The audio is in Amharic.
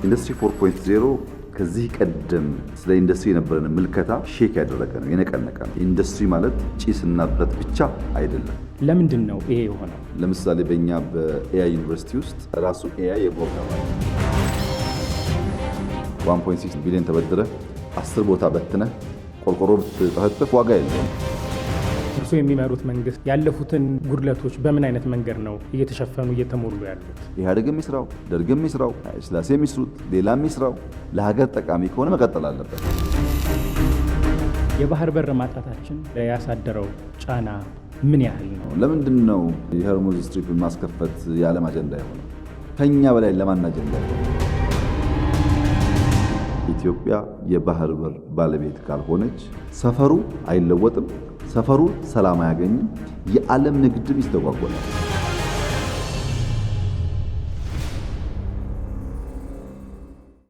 ኢንዱስትሪ 4.0 ከዚህ ቀደም ስለ ኢንዱስትሪ የነበረን ምልከታ ሼክ ያደረገ ነው፣ የነቀነቀ ነው። ኢንዱስትሪ ማለት ጭስና ብረት ብቻ አይደለም። ለምንድን ነው ይሄ የሆነው? ለምሳሌ በእኛ በኤአይ ዩኒቨርሲቲ ውስጥ ራሱ ኤአይ የቦርድ አባል 1.6 ቢሊዮን ተበድረ 10 ቦታ በትነ ቆርቆሮ ብትጠፈጥፍ ዋጋ የለውም። እርሱ የሚመሩት መንግስት ያለፉትን ጉድለቶች በምን አይነት መንገድ ነው እየተሸፈኑ እየተሞሉ ያሉት? ኢህአዴግም ይስራው፣ ደርግም ይስራው፣ ኃይለሥላሴም ይስሩት፣ ሌላም ይስራው ለሀገር ጠቃሚ ከሆነ መቀጠል አለበት። የባህር በር ማጣታችን ያሳደረው ጫና ምን ያህል ነው? ለምንድን ነው የሆርሙዝ ስትሪፕ ማስከፈት የዓለም አጀንዳ የሆነው? ከኛ በላይ ለማን አጀንዳ የሆነው? ኢትዮጵያ የባህር በር ባለቤት ካልሆነች ሰፈሩ አይለወጥም፣ ሰፈሩ ሰላም አያገኝም፣ የዓለም ንግድም ይስተጓጎላል።